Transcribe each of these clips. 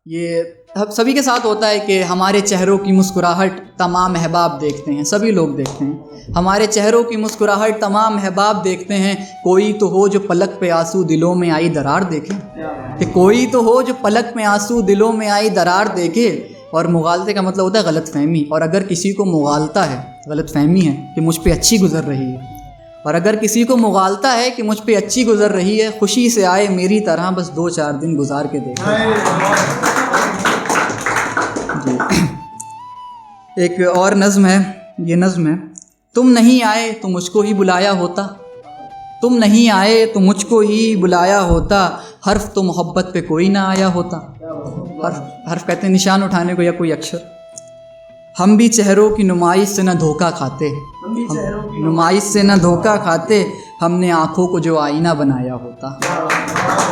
ये सभी के साथ होता है कि हमारे चेहरों की मुस्कुराहट तमाम अहबाब देखते हैं, सभी लोग देखते हैं। हमारे चेहरों की मुस्कुराहट तमाम अहबाब देखते हैं। कोई तो हो जो पलक पे आंसू दिलों में आई दरार देखे, कि कोई तो हो जो पलक में आंसू दिलों में आई दरार देखे। और मुगालते का मतलब होता है गलतफहमी। और अगर किसी को मुगालता है, गलतफहमी है कि मुझ पे अच्छी गुजर रही है, और अगर किसी को मुगालता है कि मुझ पे अच्छी गुजर रही है, खुशी से आए मेरी तरह बस 2-4 दिन गुजार के देखे। एक और नज़्म है, ये नज़्म है। तुम नहीं आए तो मुझको ही बुलाया होता, तुम नहीं आए तो मुझको ही बुलाया होता, हर्फ तो मोहब्बत पे कोई ना आया होता। हर्फ कहते हैं निशान उठाने को या कोई अक्षर। हम भी चेहरों की नुमाइश से न धोखा खाते, नुमाइश से न धोखा खाते, हमने आँखों को जो आईना बनाया होता,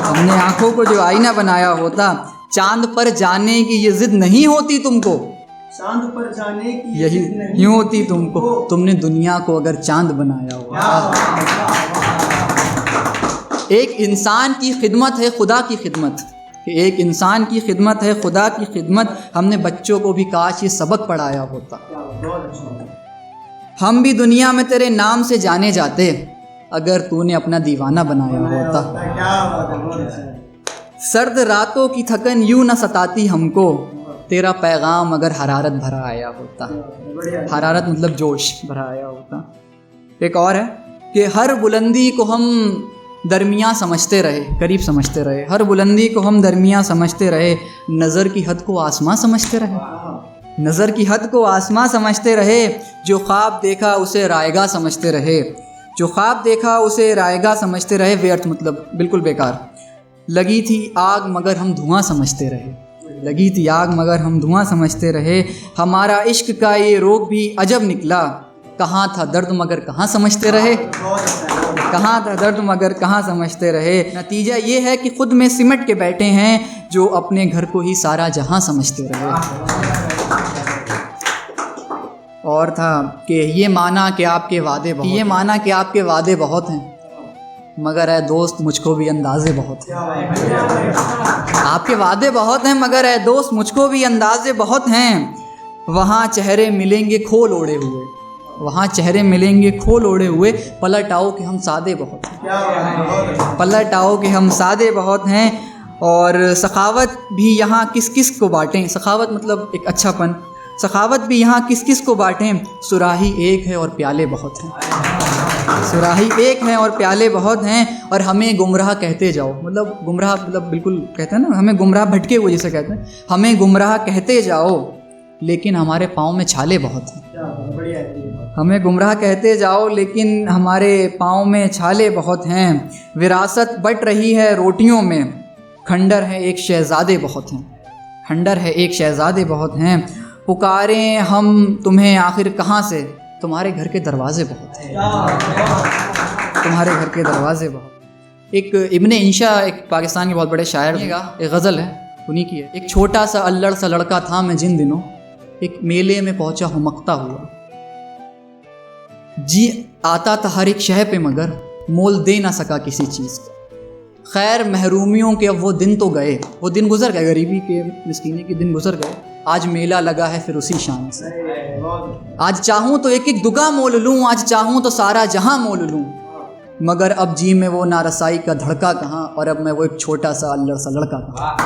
हमने आँखों को जो आईना बनाया होता। चांद पर जाने की ये जिद नहीं होती तुमको, चांद पर जाने की यही नहीं होती तुमको, तुमने दुनिया को अगर चांद बनाया होता। एक इंसान की खिदमत है खुदा की खिदमत, एक इंसान की खिदमत है खुदा की खिदमत। हमने बच्चों को भी काश ये सबक पढ़ाया होता। हम भी दुनिया में तेरे नाम से जाने जाते, अगर तूने अपना दीवाना बनाया होता। सर्द रातों की थकन यूं न सताती हमको, तेरा पैगाम अगर हरारत भरा आया होता। हरारत मतलब जोश भरा आया होता। एक और है कि हर बुलंदी को हम दरमियाँ समझते रहे, करीब समझते रहे। हर बुलंदी को हम दरमियाँ समझते रहे, नज़र की हद को आसमां समझते रहे, नज़र की हद को आसमां समझते रहे। जो ख्वाब देखा उसे रायगा समझते रहे, जो ख्वाब देखा उसे रायगा समझते रहे। व्यर्थ मतलब बिल्कुल बेकार। लगी थी आग मगर हम धुआं समझते रहे, लगी थी आग मगर हम धुआं समझते रहे। हमारा इश्क का ये रोग भी अजब निकला, कहाँ था दर्द मगर कहाँ समझते रहे, कहाँ था दर्द मगर कहाँ समझते रहे। नतीजा ये है कि खुद में सिमट के बैठे हैं, जो अपने घर को ही सारा जहां समझते रहे। और था कि ये माना कि आपके वादे बहुत, ये माना कि आपके वादे बहुत हैं, मगर है दोस्त मुझको भी अंदाज़े बहुत हैं। आपके वादे बहुत हैं मगर है दोस्त मुझको भी अंदाज़े बहुत हैं। वहाँ चेहरे मिलेंगे खोल ओढ़े हुए, वहाँ चेहरे मिलेंगे खोल ओढ़े हुए। पलट आओ कि हम सादे बहुत हैं, पलट आओ कि हम सादे बहुत हैं। और सखावत भी यहाँ किस किस को बाँटें, सखावत मतलब एक अच्छापन। सखावत भी यहाँ किस किस को बाँटें, सुराही एक है और प्याले बहुत हैं, सुराही एक है और प्याले बहुत हैं। और हमें गुमराह कहते जाओ, मतलब गुमराह मतलब बिल्कुल कहते हैं ना, हमें गुमराह भटके हुए जिसे कहते हैं। हमें गुमराह कहते जाओ लेकिन हमारे पाँव में छाले बहुत हैं, हमें गुमराह कहते जाओ लेकिन हमारे पाँव में छाले बहुत हैं। विरासत बट रही है रोटियों में, खंडर है एक शहज़ादे बहुत हैं, खंडर है एक शहज़ादे बहुत हैं। पुकारें हम तुम्हें आखिर कहाँ से, तुम्हारे घर के दरवाजे बहुत हैं, तुम्हारे घर के दरवाजे बहुत। एक इब्ने इंशा, एक पाकिस्तान के बहुत बड़े शायर का एक गज़ल है, उन्हीं की है। एक छोटा सा अल्लड़ सा लड़का था मैं जिन दिनों, एक मेले में पहुंचा हुमकता हुआ। जी आता था हर एक शह पे मगर मोल दे ना सका किसी चीज़ का। खैर महरूमियों के अब वो दिन तो गए, वो दिन गुजर गए, गरीबी के मिस्कीनी के दिन गुजर गए। आज मेला लगा है फिर उसी शान से, आज चाहूँ तो एक एक दुगा मोल लूँ, आज चाहूँ तो सारा जहां मोल लूँ, मगर अब जी में वो नारसाई का धड़का कहाँ, और अब मैं वो एक छोटा सा अल्लड़ सा लड़का कहाँ।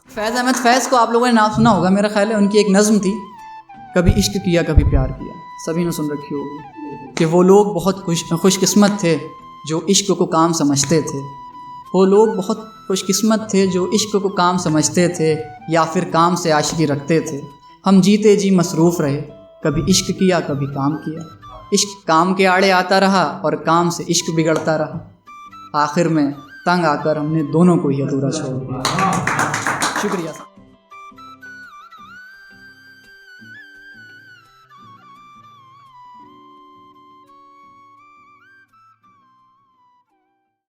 फैज़ अहमद फैज़ को आप लोगों ने नाम सुना होगा, मेरा ख्याल है। उनकी एक नज़्म थी, कभी इश्क किया कभी प्यार किया, सभी ने सुन रखी होगी। कि वो लोग बहुत खुशकिस्मत थे जो इश्क को काम समझते थे, वो लोग बहुत खुशकिस्मत थे जो इश्क को काम समझते थे, या फिर काम से आशिकी रखते थे। हम जीते जी मसरूफ़ रहे, कभी इश्क किया कभी काम किया। इश्क काम के आड़े आता रहा और काम से इश्क बिगड़ता रहा। आखिर में तंग आकर हमने दोनों को ही अधूरा छोड़ दिया। शुक्रिया।